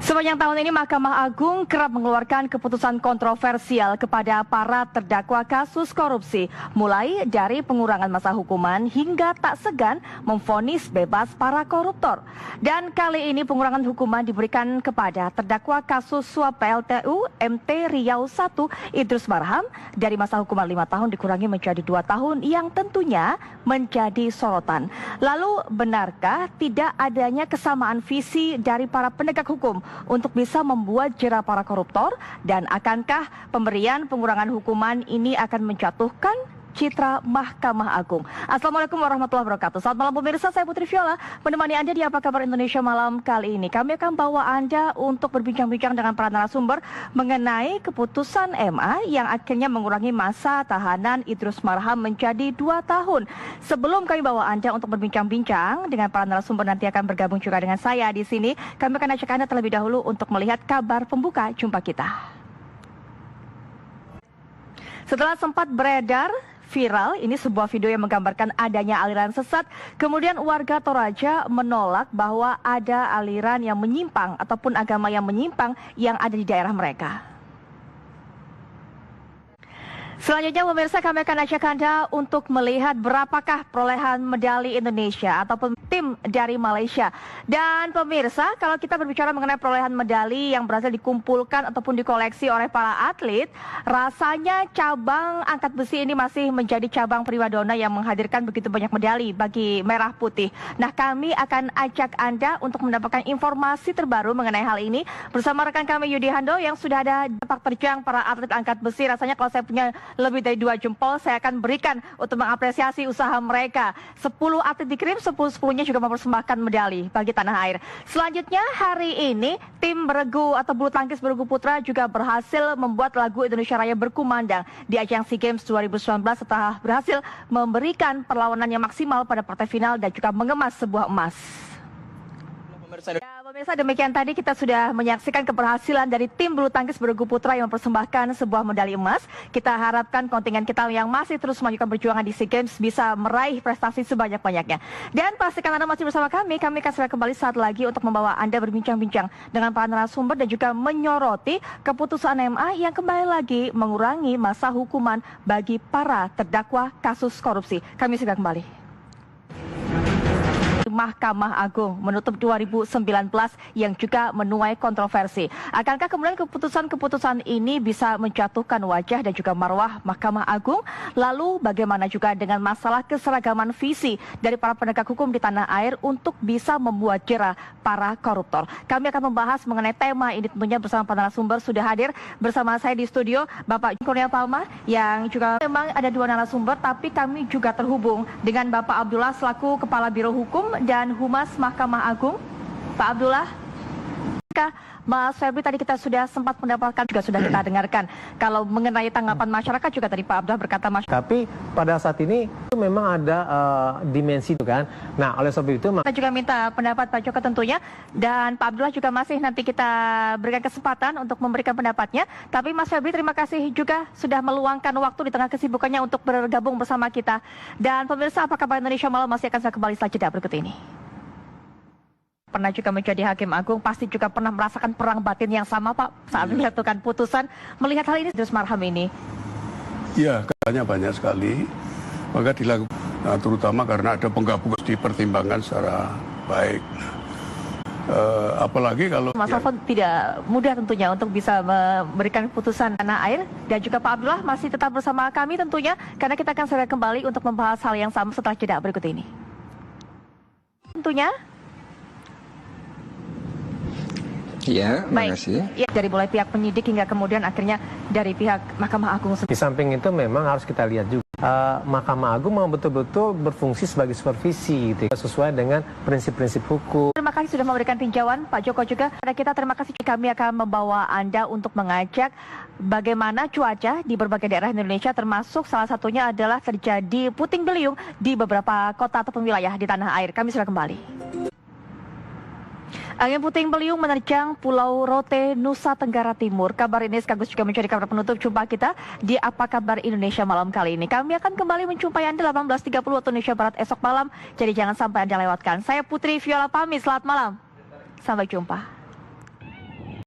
Sepanjang tahun ini Mahkamah Agung kerap mengeluarkan keputusan kontroversial kepada para terdakwa kasus korupsi, mulai dari pengurangan masa hukuman hingga tak segan memvonis bebas para koruptor. Dan kali ini pengurangan hukuman diberikan kepada terdakwa kasus suap PLTU MT Riau I Idrus Marham dari masa hukuman 5 tahun dikurangi menjadi 2 tahun yang tentunya menjadi sorotan. Lalu benarkah tidak adanya kesamaan visi dari para penegak hukum untuk bisa membuat jera para koruptor, dan akankah pemberian pengurangan hukuman ini akan menjatuhkan citra Mahkamah Agung? Assalamualaikum warahmatullahi wabarakatuh. Selamat malam pemirsa, saya Putri Viola menemani Anda di Apa Kabar Indonesia malam kali ini. Kami akan bawa Anda untuk berbincang-bincang dengan para narasumber mengenai keputusan MA yang akhirnya mengurangi masa tahanan Idrus Marham menjadi 2 tahun. Sebelum kami bawa Anda untuk berbincang-bincang dengan para narasumber, nanti akan bergabung juga dengan saya di sini. Kami akan ajak Anda terlebih dahulu untuk melihat kabar pembuka jumpa kita. Setelah sempat beredar viral, ini sebuah video yang menggambarkan adanya aliran sesat. Kemudian warga Toraja menolak bahwa ada aliran yang menyimpang ataupun agama yang menyimpang yang ada di daerah mereka. Selanjutnya pemirsa, kami akan ajak Anda untuk melihat berapakah perolehan medali Indonesia ataupun tim dari Malaysia. Dan pemirsa, kalau kita berbicara mengenai perolehan medali yang berhasil dikumpulkan ataupun dikoleksi oleh para atlet, rasanya cabang angkat besi ini masih menjadi cabang primadona yang menghadirkan begitu banyak medali bagi Merah Putih. Nah, kami akan ajak Anda untuk mendapatkan informasi terbaru mengenai hal ini bersama rekan kami Yudi Hando yang sudah ada sepak terjang para atlet angkat besi. Rasanya kalau saya punya lebih dari 2 jempol, saya akan berikan untuk mengapresiasi usaha mereka. 10 atlet dikirim, 10-10-nya juga mempersembahkan medali bagi tanah air. Selanjutnya hari ini tim beregu atau bulu tangkis beregu putra juga berhasil membuat lagu Indonesia Raya berkumandang di ajang SEA Games 2019 setelah berhasil memberikan perlawanan yang maksimal pada partai final dan juga mengemas sebuah emas. Ya, pemirsa, demikian tadi kita sudah menyaksikan keberhasilan dari tim bulu tangkis beregu putra yang mempersembahkan sebuah medali emas. Kita harapkan kontingen kita yang masih terus melanjutkan perjuangan di SEA Games bisa meraih prestasi sebanyak-banyaknya. Dan pastikan Anda masih bersama kami akan segera kembali saat lagi untuk membawa Anda berbincang-bincang dengan para narasumber dan juga menyoroti keputusan MA yang kembali lagi mengurangi masa hukuman bagi para terdakwa kasus korupsi. Kami segera kembali. Mahkamah Agung menutup 2019 yang juga menuai kontroversi. Akankah kemudian keputusan-keputusan ini bisa menjatuhkan wajah dan juga marwah Mahkamah Agung? Lalu bagaimana juga dengan masalah keseragaman visi dari para penegak hukum di tanah air untuk bisa membuat jera para koruptor? Kami akan membahas mengenai tema ini tentunya bersama para narasumber. Sudah hadir bersama saya di studio Bapak Kurnia Palma yang juga memang ada 2 narasumber, tapi kami juga terhubung dengan Bapak Abdullah selaku Kepala Biro Hukum dan Humas Mahkamah Agung. Pak Abdullah, Mas Febri tadi kita sudah sempat mendapatkan, juga sudah kita dengarkan kalau mengenai tanggapan masyarakat juga tadi Pak Abdullah berkata tapi pada saat ini itu memang ada dimensi itu kan. Nah, oleh sebab itu kita juga minta pendapat Pak Joko tentunya, dan Pak Abdullah juga masih nanti kita berikan kesempatan untuk memberikan pendapatnya. Tapi Mas Febri, terima kasih juga sudah meluangkan waktu di tengah kesibukannya untuk bergabung bersama kita. Dan pemirsa, Apa Kabar Indonesia malam masih akan saya kembali setelah jeda berikut ini. Pernah juga menjadi Hakim Agung, pasti juga pernah merasakan perang batin yang sama Pak saat menjatuhkan putusan. Melihat hal ini Idrus Marham ini. Ya, katanya banyak sekali. Maka dilakukan, terutama karena ada penggabungan dipertimbangkan secara baik. Apalagi kalau Mas Alfon tidak mudah tentunya untuk bisa memberikan putusan tanah air, dan juga Pak Abdullah masih tetap bersama kami tentunya karena kita akan segera kembali untuk membahas hal yang sama setelah jeda berikut ini. Tentunya. Ya, makasih. Ya, dari mulai pihak penyidik hingga kemudian akhirnya dari pihak Mahkamah Agung. Di samping itu memang harus kita lihat juga Mahkamah Agung memang betul-betul berfungsi sebagai supervisi gitu, sesuai dengan prinsip-prinsip hukum. Terima kasih sudah memberikan tinjauan Pak Joko juga. Pada kita terima kasih. Kami akan membawa Anda untuk mengajak bagaimana cuaca di berbagai daerah Indonesia, termasuk salah satunya adalah terjadi puting beliung di beberapa kota ataupun wilayah di tanah air. Kami sudah kembali. Angin puting beliung menerjang Pulau Rote, Nusa Tenggara Timur. Kabar ini sekaligus juga menjadi kabar penutup jumpa kita di Apa Kabar Indonesia malam kali ini. Kami akan kembali menjumpai Anda 18.30 waktu Indonesia Barat esok malam. Jadi jangan sampai Anda lewatkan. Saya Putri Viola pamit, selamat malam. Sampai jumpa.